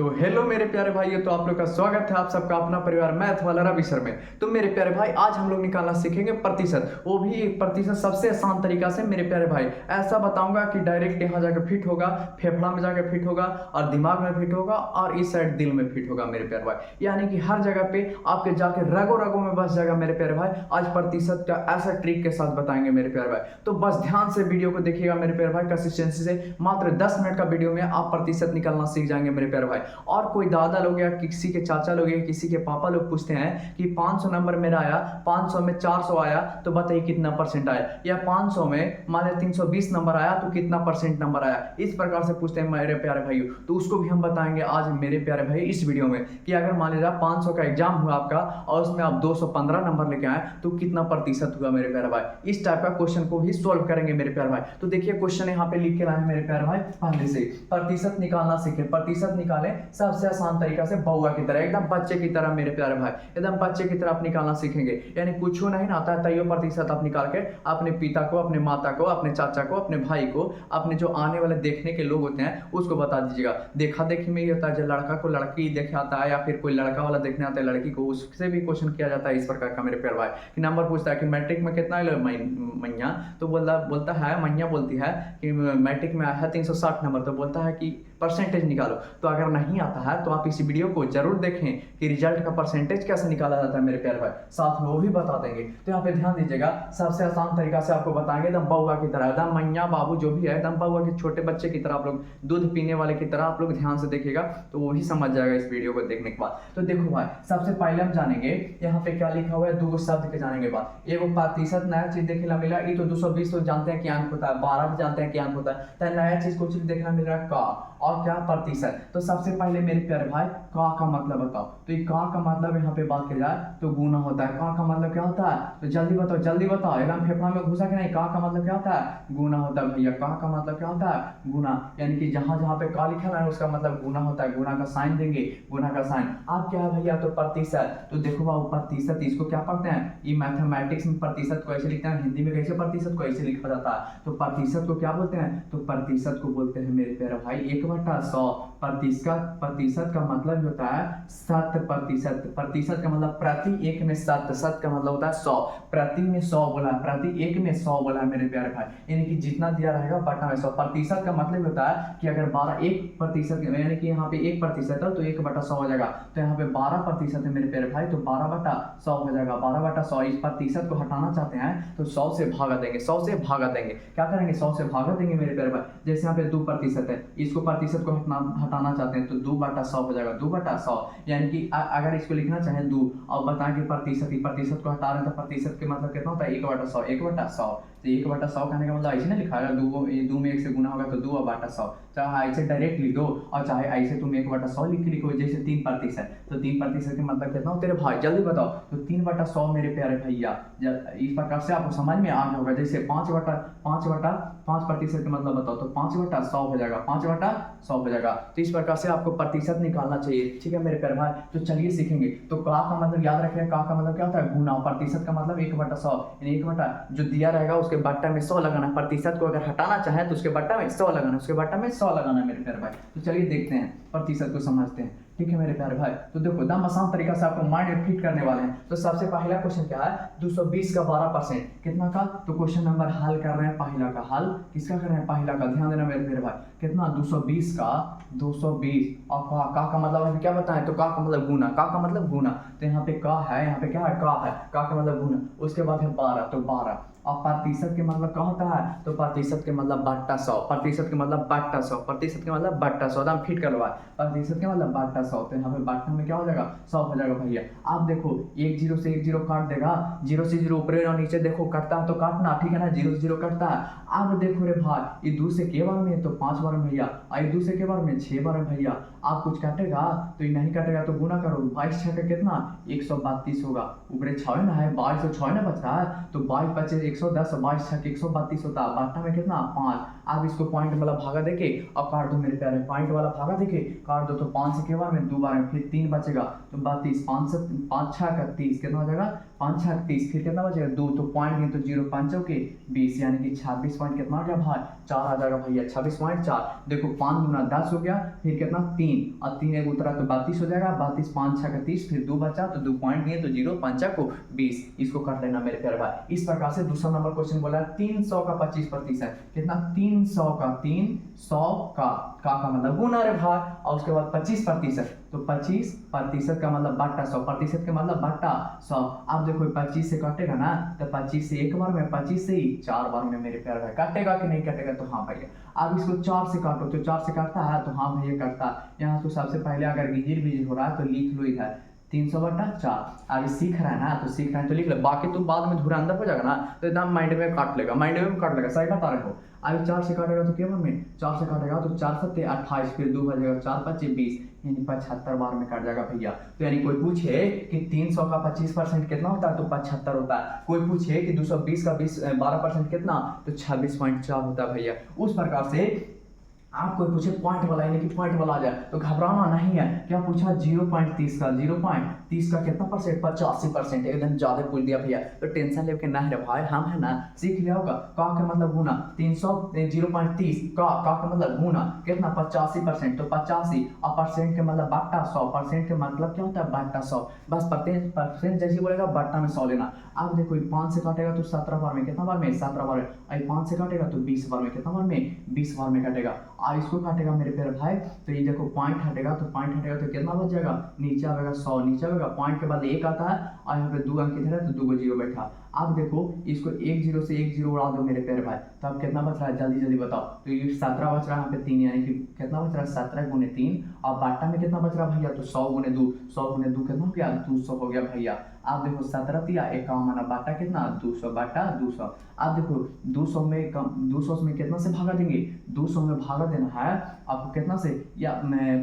तो हेलो मेरे प्यारे भाइयों, तो आप लोग का स्वागत है आप सबका अपना परिवार मैथ वाला रवि सर में। तो मेरे प्यारे भाई आज हम लोग निकालना सीखेंगे प्रतिशत, वो भी एक प्रतिशत सबसे आसान तरीका से। मेरे प्यारे भाई ऐसा बताऊंगा कि डायरेक्ट यहाँ जाकर फिट होगा, फेफड़ा में जाकर फिट होगा और दिमाग में फिट होगा और इस साइड दिल में फिट होगा मेरे प्यारे भाई। यानी कि हर जगह पे आपके जाके रगों रगों में बस जाएगा मेरे प्यारे भाई। आज प्रतिशत का ऐसा ट्रिक के साथ बताएंगे मेरे प्यारे भाई, तो बस ध्यान से वीडियो को देखिएगा मेरे प्यारे भाई, कंसिस्टेंसी से। मात्र 10 मिनट का वीडियो में आप प्रतिशत निकालना सीख जाएंगे मेरे प्यारे भाई। और कोई दादा लोग या किसी के चाचा लोग या किसी के पापा लोग पूछते हैं कि 500 नंबर मेरा आया, 500 में 400 आया तो बताइए कितना परसेंट आया, या 500 में मान लिया 320 नंबर आया तो कितना परसेंट नंबर आया, इस प्रकार से पूछते हैं मेरे प्यारे भाइयों। तो उसको भी हम बताएंगे आज मेरे प्यारे भाई इस वीडियो में कि अगर मान लीजिए 500 का एग्जाम हुआ आपका और उसमें आप 215 नंबर लेके आए तो कितना प्रतिशत हुआ मेरे प्यारे भाई। इस टाइप का क्वेश्चन को भी सोल्व करेंगे मेरे प्यारे भाई। तो देखिए क्वेश्चन यहाँ पे लिख के लाए मेरे प्यारे भाई, पहले से प्रतिशत निकालना सीखे। प्रतिशत निकाले सबसे आसान तरीका से, बउआ की तरह, एकदम बच्चे की तरह मेरे प्यारे भाई, एकदम बच्चे की तरह आप निकालना सीखेंगे। यानी कुछ नहीं आता है तैयो प्रतिशत आप निकाल के अपने पिता को, अपने माता को, अपने चाचा को, अपने भाई को, अपने जो आने वाले देखने के लोग होते हैं उसको बता दीजिएगा। देखा देखी में ही होता है, जो लड़का को लड़की देखे आता है या फिर कोई लड़का वाला देखने आता है लड़की को, उससे भी क्वेश्चन किया जाता है इस प्रकार का मेरे प्यारे भाई। कि नंबर पूछता है कि मैट्रिक में कितना मैया, तो बोलता है मैया बोलती है कि मैट्रिक में आया है 360 नंबर, तो बोलता है कि परसेंटेज निकालो। तो अगर नहीं आता है तो आप इस वीडियो को जरूर देखें कि रिजल्ट का परसेंटेज कैसे निकाला जाता है मेरे प्यारे भाई, साथ में वो भी बता देंगे। तो यहाँ पे ध्यान दीजिएगा, सबसे आसान तरीका से आपको बताएंगे, एकदम बउआ की तरह, एकदम मैया बाबू जो भी है, एकदम बउआ के छोटे बच्चे की तरह, आप लोग दूध पीने वाले की तरह आप लोग ध्यान से देखिएगा तो वो भी समझ जाएगा इस वीडियो को देखने के बाद। तो देखो भाई, सबसे पहले हम जानेंगे यहाँ पे क्या लिखा हुआ है, दो शब्द के जाने के बाद एगो प्रतिशत नया चीज देखने मिला। ये तो 220 तो जानते हैं क्या अंक होता है, 12 भी जानते हैं क्या अंक होता है, तो नया चीज कुछ देखना मिल रहा है का, और क्या प्रतिशत। तो सबसे पहले मेरे प्यारे भाई का मतलब बताओ। तो ये का मतलब यहाँ पे बात की जाए तो गुना होता है। का मतलब क्या होता है, तो जल्दी बताओ जल्दी बताओ, एकदम फेफड़ा में घुसा कि नहीं। का मतलब क्या होता है, गुना होता है भैया। का मतलब क्या होता है, गुना। यानी कि जहां जहां पे का लिखा है उसका मतलब गुना होता है, गुना का साइन देंगे, गुना का साइन। आप क्या है भैया, तो प्रतिशत। तो देखो बाबू प्रतिशत, इसको क्या पढ़ते हैं, ये मैथमेटिक्स में प्रतिशत को ऐसे लिखते हैं, हिंदी में कैसे प्रतिशत को ऐसे लिखा जाता है। तो प्रतिशत को क्या बोलते हैं, तो प्रतिशत को बोलते हैं मेरे प्यारे भाई 1/100। प्रतिशत का मतलब होता है 7%। प्रतिशत का मतलब प्रति एक में 7, 7 का मतलब होता है 100, प्रति में 100 बोला है, प्रति एक में 100 बोला है मेरे प्यारे भाई। यानी कि जितना दिया रहेगा बटा में 100। प्रतिशत का मतलब होता है कि अगर 1% यानी कि यहाँ पे 1% है तो 1/100 हो जाएगा। तो यहाँ पे 12% है मेरे प्यारे भाई, तो 12/100 हो जाएगा। 12/100 इस प्रतिशत को हटाना चाहते हैं तो 100 से भागा देंगे, 100 से भागा देंगे। क्या करेंगे, 100 से भागा देंगे मेरे प्यारे भाई। जैसे यहाँ पे 2% है, इसको प्रतिशत को हटाना चाहते हैं तो 2/100 हो जाएगा, 2/100। यानी कि अगर इसको लिखना चाहें 2 और बताएं कि प्रतिशत को हटा रहे हैं तो प्रतिशत के मतलब कितना होता है 1/100, 1/100। तो 1/100 कहने का मतलब ऐसे ना लिखा है, 2 में 1 से गुना होगा तो 2/100। चाहे ऐसे डायरेक्ट लिख दो और चाहे ऐसे तुम 1/100 लिख के लिखो, जैसे 3%। तो 3% के मतलब कितना हो तेरे भाई, जल्दी बताओ। तो 3/100 मेरे प्यारे भैया, इस प्रकार से आपको समझ में आ गया होगा। जैसे 5% का मतलब बताओ, तो 5/100 हो जाएगा, 5/100 हो जाएगा। तो इस प्रकार से आपको प्रतिशत निकालना चाहिए, ठीक है मेरे प्यारे भाई। तो चलिए सीखेंगे। तो का मतलब याद रखिए, का मतलब क्या होता है, गुना। प्रतिशत का मतलब 1/100, यानी 1 जो दिया रहेगा उसके बट्टा में 100 लगाना है। प्रतिशत को अगर हटाना चाहे तो उसके बट्टा में 100 लगाना है, उसके बट्टा में 100 लगाना है मेरे प्यारे भाई। तो चलिए देखते हैं, प्रतिशत को समझते हैं, ठीक है मेरे प्यारे भाई। तो देखो एकदम आसान तरीका से आपको माइंड में फिट करने वाले हैं। तो सबसे पहला क्वेश्चन क्या है, 220 का 12% कितना का। तो क्वेश्चन नंबर हल कर रहे हैं, पहला का हल किसका कर रहे हैं, पहला का। ध्यान देना मेरे भाई, कितना 220 का 220 और का मतलब है क्या बताएं, तो का मतलब गुना। का मतलब गुना, तो यहाँ पे का है, यहाँ पे क्या है, का है, का मतलब गुना। उसके बाद है 12, तो 12। और प्रतिशत के मतलब क्या होता है, तो प्रतिशत के मतलब बट्टा 100, प्रतिशत के मतलब बट्टा 100, प्रतिशत के मतलब बट्टा 100, एकदम फिट करवा। प्रतिशत के मतलब बट्टा 100, तो यहाँ पे बट्टा में क्या हो जाएगा, 100 हो जाएगा भैया। आप देखो 1 0 से 1 0 काट देगा, 0 से 0 ऊपर और नीचे देखो कटता है तो काटना, ठीक है ना, 0 से 0 कटता है। अब देखो रे भाई, ये 2 से के बार में तो 5 बार में भैया, और 2 से के बार में 6 बार में भैया। आप कुछ काटेगा तो ये नहीं काटेगा तो गुना करो, 22 6 का कितना 132 होगा। ऊपर 6 ना है, 22 से 6 ना बच रहा है, तो 22 बचे 110, 22 6 132 होता है। बाटा में कितना 5। आप इसको पॉइंट मतलब भागा देके और काट दो मेरे प्यारे, पॉइंट वाला भागा देके काट दो, तो 5 से के बार में 2 बार में फिर 3 बचेगा, तो 32, 5 से 5 6 का 30 कितना हो जाएगा 5 6 30, फिर कितना बचेगा 2, तो पॉइंट नहीं तो 0 5 के 20 यानी कि 26 पॉइंट कितना हो गया भाई 4 आ जाएगा भैया 26.4। देखो 5 गुना 10 हो गया, फिर कितना 3 और 3 एक उतरा तो 32 हो जाएगा, 32 5 6 का 30, फिर 2 बचा तो 2 पॉइंट दिए तो 0 5 को 20, इसको काट लेना मेरे प्यारे भाई। इस प्रकार से दूसरा नंबर क्वेश्चन बोला 300 का 25% कितना 300 का मतलब गुना रे भाई, और उसके बाद 25%, तो 25% का मतलब बट्टा 100% का मतलब बट्टा 100। अब देखो 25 से काटेगा ना तो 25 से एक बार में, 25 से ही 4 बार में मेरे प्यारे भाई, काटेगा कि नहीं काटेगा तो हाँ भैया। अब इसको 4 से काटो तो 4 से काटता है तो हाँ भैया काटता है। यहाँ तो सबसे पहले अगर गिजिर हो रहा है तो लिख लो इधर 300/4। अभी सीख रहा है ना तो सीख रहा है तो लिख लो, बाकी तुम बाद में धुरा अंदर हो जाएगा ना तो एकदम माइंड में काट लेगा, माइंड में काट लेगा, सही बता रहे हो। अभी 4 से काटेगा तो केवल में 4 से काटेगा तो 4 7 28, फिर 2 बजेगा 4 5 20, यानी 75 बार में काट जाएगा भैया। तो यानी कोई पूछे कि 300 का 25% कितना होता है तो 75 होता है, कोई पूछे कि 220 का 12% कितना तो 26.4 होता है भैया। उस प्रकार से आप कोई पूछे पॉइंट वाला यानी कि पॉइंट वाला आ जाए तो घबराना नहीं है। क्या पूछा 0.30 का, 0.30 का कितना परसेंट 85%, एकदम ज्यादा पूछ दिया भैया, तो टेंशन लेके ना है भाई, हम है ना सीख लिया होगा। का का मतलब गुना 300 0.30 का मतलब गुना कितना 85%, तो 85 और परसेंट के मतलब बट्टा 100, परसेंट के मतलब क्या होता है बट्टा 100, बस परसेंट जैसे बोलेगा बट्टा में 100 लेना। अब देखो 5 से काटेगा तो 17 बार में, कितना बार में 17 बार में, 5 से काटेगा तो 20 बार में, कितना बार में 20 बार में काटेगा। अब इसको काटेगा मेरे प्यारे भाई तो ये देखो पॉइंट हटेगा तो कितना बच जाएगा नीचे आएगा 100, नीचे आएगा पॉइंट के बाद 1 आता है और यहाँ पे 2 अंक इधर है तो 2 को 0 बैठा। अब देखो इसको 1 0 से 1 0 उड़ा दो मेरे प्यारे भाई, तो अब कितना बच रहा है जल्दी जल्दी बताओ। तो ये 17 बच रहा है यहाँ पे 3, यानी कि कितना बच रहा है 17 गुने 3, और बाटा में कितना बच रहा है भैया तो 100 गुने 2, 100 गुने 2 कितना हो गया 200 हो गया भैया। आप देखो 17 दिया 51 बाटा कितना 200 बाटा 200। आप देखो 200 में कितना से भागा देंगे, 200 में भागा देना है आपको कितना से, या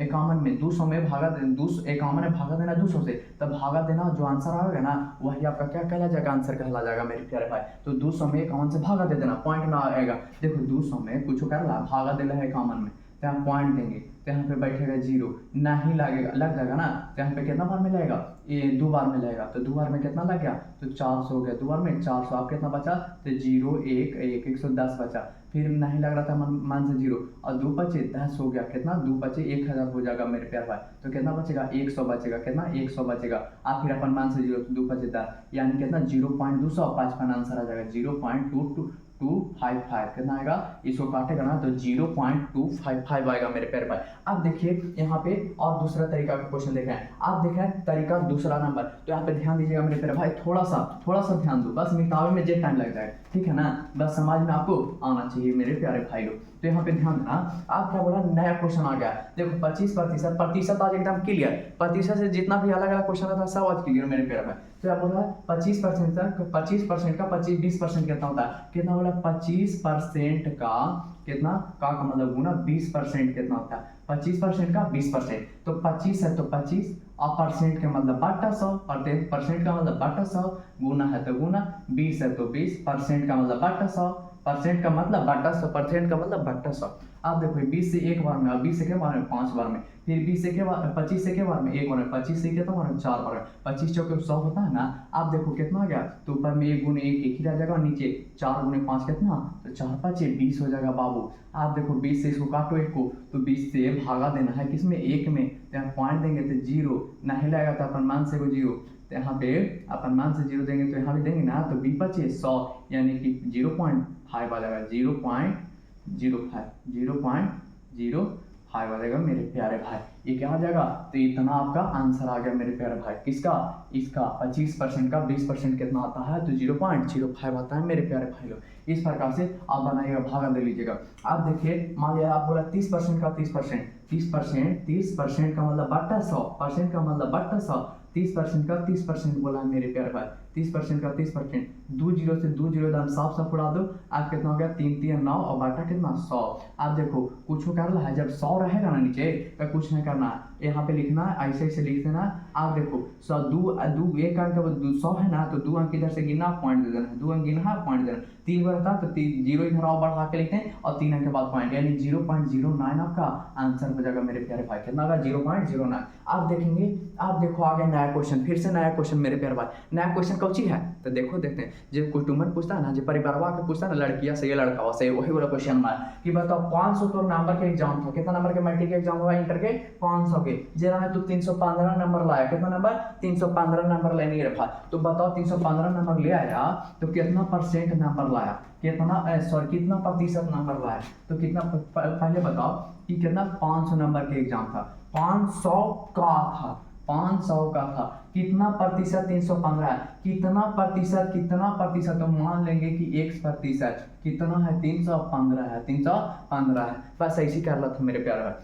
51 में 200 में भागा देना, 51 में भागा देना 200 से, तब भागा देना जो आंसर आएगा ना वही आपका क्या कहला जाएगा आंसर कहला जाएगा मेरे प्यारे भाई। तो 200 में 51 से भागा दे देना, पॉइंट ना आएगा। देखो 200 में कुछ कर ला भागा देना है 51 में तो यहाँ पॉइंट देंगे तो यहाँ पे बैठेगा 0, नहीं लगेगा लग जाएगा ना तो यहाँ पे कितना बार में लगेगा ये 2 बार में लगेगा, तो 2 बार में कितना लग गया तो 400 हो गया, 2 बार में 400। आप कितना बचा तो 0 1 1 110 बचा, फिर नहीं लग रहा था मान से 0 और 2 बचे 10 हो गया, कितना 2 बचे 1000 हो जाएगा मेरे प्यार भाई। तो कितना बचेगा 100 बचेगा, कितना 100 बचेगा। आप फिर अपन मान से 0 तो 2 बचे 10, यानी कितना 0.255 आंसर आ जाएगा 0.2255 कितना आएगा, इसको काटेगा ना तो 0.255 आएगा मेरे प्यारे भाई। अब देखिए यहाँ पे और दूसरा तरीका का क्वेश्चन देखें, आप देखें तरीका दूसरा नंबर, तो यहाँ पे ध्यान दीजिएगा मेरे प्यारे भाई, थोड़ा सा ध्यान दो, बस मिटावे में जे टाइम लग जाएगा, ठीक है ना, बस समझ में आपको आना चाहिए मेरे प्यारे भाई लोग। तो यहाँ पे ध्यान देना, आप क्या बोला नया क्वेश्चन आ गया, देखो 25% आज एकदम क्लियर, प्रतिशत से जितना भी अलग अलग क्वेश्चन आता है सब आज क्लियर मेरे प्यारे भाई। तो आप बोला 25% का 20% कितना होता है, कितना बोला 25% का कितना का मतलब गुना 20% कितना होता है, 25% का 20%, तो 25 है तो 25 और परसेंट का मतलब बटा 100, परसेंट का मतलब बटा 100, गुना है तो गुना, 20 है तो 20, परसेंट का मतलब बटा 100, परसेंट का मतलब बटा 100, परसेंट का मतलब बटा 100। आप देखो 20 से एक बार में, और 20 से के बार में 5 बार में, फिर 20 से के बार 25 से के बार में एक बार में, 25 से कितना बार में 4 बार में, 25 चौके 100 होता है ना। आप देखो कितना आ गया, तो ऊपर में 1 गुने 1 एक ही रह जाएगा, नीचे 4 गुने 5 कितना, तो 4 5 20 हो जाएगा बाबू। आप देखो 20 से इसको काटो एक को, तो 20 से भागा देना है किसमें, एक में, तो यहाँ पॉइंट देंगे तो 0 नहीं लगेगा तो अपन मान से को 0, तो यहाँ पे अपन मान से 0 देंगे तो यहाँ भी देंगे ना, तो 20 बचे 100 यानी कि 0.5 आ जाएगा, 0.05 आ जाएगा मेरे प्यारे भाई। ये क्या आ जाएगा, तो इतना आपका आंसर आ गया मेरे प्यारे भाई, किसका, इसका 25% का 20% कितना आता है तो 0.05 आता है मेरे प्यारे भाई लोग। इस प्रकार से आप बनाइएगा, भागा दे लीजिएगा। आप देखिए मान लिया आप बोला 30% का 30% का मतलब बटा 100, परसेंट का मतलब बटा 100, 30% का 30% बोला है मेरे प्यारे भाई, 30% का 30%, 2 जीरो से 2 जीरो दाम साफ साफ उड़ा दो। आप कितना हो गया 3 3 9 और बाटा कितना 100। आप देखो कुछ करना है, जब 100 रहेगा ना नीचे तो कुछ नहीं करना है, यहाँ पे लिखना है, ऐसे ऐसे लिख देना। आप देखो 100 दो एक अंक 100 है ना, तो 2 अंक इधर से गिनना, पॉइंट दे देना, 2 अंक गिनना, पॉइंट देना। 3 बार था तो 0 इधर आओ बढ़ा के लिखते हैं और 3 अंक के बाद पॉइंट, यानी 0.09 आपका आंसर हो जाएगा मेरे प्यारे भाई। कितना होगा 0.09। आप देखेंगे, आप देखो आगे नया क्वेश्चन, फिर से नया क्वेश्चन मेरे प्यारे भाई। नया क्वेश्चन कौन सी है तो देखो देखते हैं। जो कुटुम्बन पूछता है ना, जो परिवारवा के पूछता है ना, लड़कियां से ये लड़का से वही वाला क्वेश्चन है कि बताओ 500 तो नंबर के एग्जाम था, कितना नंबर के मैट्रिक के एग्जाम हुआ इंटर के 500 के, जरा में तो 315 नंबर लाया, कितना नंबर 315 नंबर लेने रखा। तो बताओ 315 नंबर ले आया तो कितना परसेंट नंबर लाया, कितना सॉरी कितना प्रतिशत नंबर लाया। तो कितना पहले बताओ कि कितना 500 नंबर के एग्जाम था, 500 का था, 500 का था, कितना प्रतिशत 315 है, कितना प्रतिशत तो मान लेंगे कि 1% कितना है 315 है, 315 है। बस ऐसी कर लो था मेरे प्यारे।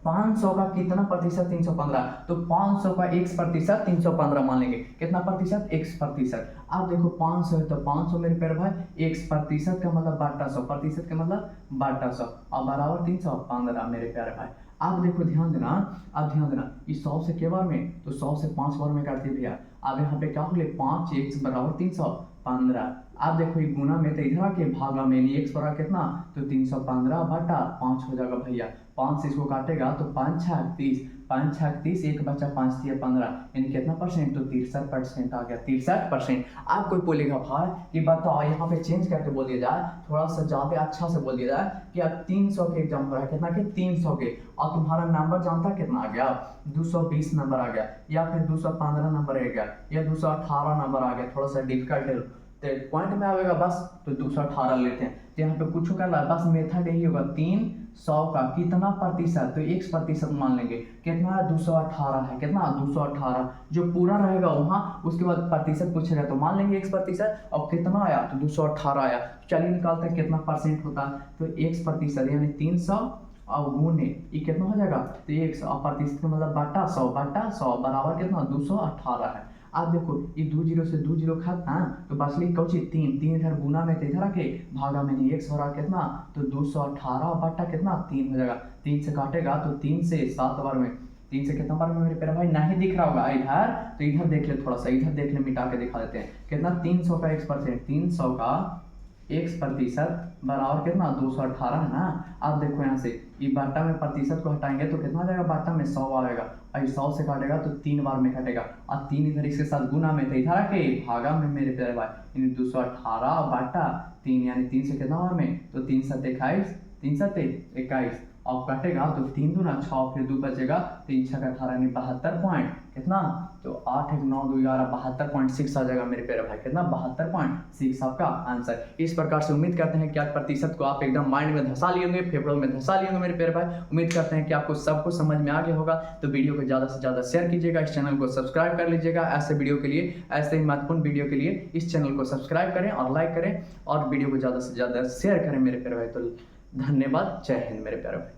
500 का कितना प्रतिशत 315, तो 500 का 1% 315 मान लेंगे, कितना प्रतिशत 1%। आप देखो 500 है तो 500 मेरे प्यारे भाई, 1% का मतलब बाटा 100, प्रतिशत का मतलब बाटा 100 और बराबर 315 मेरे प्यारे भाई। आप देखो ध्यान देना, आप ध्यान देना, इस 100 से के बार में तो 100 से 5 बार में काटते भैया। अब यहाँ पे क्या हो गया 5 x बराबर 315। आप देखो ये गुना में तो इधर आके भागा में, x बराबर कितना तो 315 बटा 5 हो जाएगा भैया। 5 से इसको काटेगा तो 5 छक 30, 5 छक 30, एक बचा 5 3 15, यानी कितना परसेंट तो 63% आ गया, 63%। आप कोई बोलेगा भाई कि बताओ यहाँ पे चेंज करके बोल दिया जाए, थोड़ा सा ज़्यादा अच्छा से बोल दिया जाए कि आप 300 के एग्जाम हो रहा है, कितना के 300 के, और तुम्हारा नंबर जानता कितना आ गया 220 नंबर आ गया, या फिर 215 नंबर आ गया, या 218 नंबर आ गया, थोड़ा सा डिफिकल्ट है तो पॉइंट में आएगा बस तो 218 लेते हैं। तो यहाँ पे कुछ करना है, बस मेथड यही होगा 300 का कितना प्रतिशत तो 1% मान लेंगे, कितना है 218 है, कितना 218 जो पूरा रहेगा वहाँ, उसके बाद प्रतिशत पूछेगा तो मान लेंगे 1%, और कितना आया तो 218 आया। चलिए निकालते हैं कितना परसेंट होता है, तो 1% यानी 300 और गुने ये कितना हो जाएगा तो 100, और प्रतिशत का मतलब बाटा 100 बराबर कितना 218 है। आप देखो ये 2 जीरो से 2 जीरो खाता है तो बचली कौची 3 इधर गुना में तो इधर आके भागा में नहीं, 1 हो रहा कितना तो 218 बटा कितना 3 हो जाएगा। 3 से काटेगा तो 3 से 7 बार में, 3 से कितना बार में मेरे प्यारे भाई नहीं दिख रहा होगा इधर, तो इधर देख ले, थोड़ा सा इधर देख ले, मिटा के दिखा देते हैं कितना 300 का 1%, 300 का 1% बराबर कितना 218 है ना। आप देखो यहाँ से ये बाटा में प्रतिशत को हटाएंगे तो कितना आ जाएगा, बाटा में 100 आएगा, और 100 से काटेगा तो 3 बार में कटेगा, और 3 इधर इसके साथ गुना में तो इधर आके भागा में मेरे प्यारे भाई, यानी 218 बाटा 3, यानी 3 से कितना बार में तो 3 7 21, 3 7 21, और काटेगा तो 3 दूना 6, फिर 2 बचेगा, 3 6 18 यानी 72 पॉइंट कितना तो 8 1 9 2 11 72.6 आ जाएगा मेरे प्यारे भाई, कितना 72.6 आपका आंसर। इस प्रकार से उम्मीद करते हैं कि आज प्रतिशत को आप एकदम माइंड में धंसा लिए होंगे, फेफड़ों में धंसा लिए होंगे मेरे प्यारे भाई। उम्मीद करते हैं कि आपको सब कुछ समझ में आ गया होगा। तो वीडियो को ज़्यादा से ज़्यादा शेयर कीजिएगा, इस चैनल को सब्सक्राइब कर लीजिएगा। ऐसे वीडियो के लिए, ऐसे ही महत्वपूर्ण वीडियो के लिए इस चैनल को सब्सक्राइब करें और लाइक करें, और वीडियो को ज़्यादा से ज़्यादा शेयर करें मेरे प्यारे भाई। तो धन्यवाद, जय हिंद मेरे प्यारे भाई।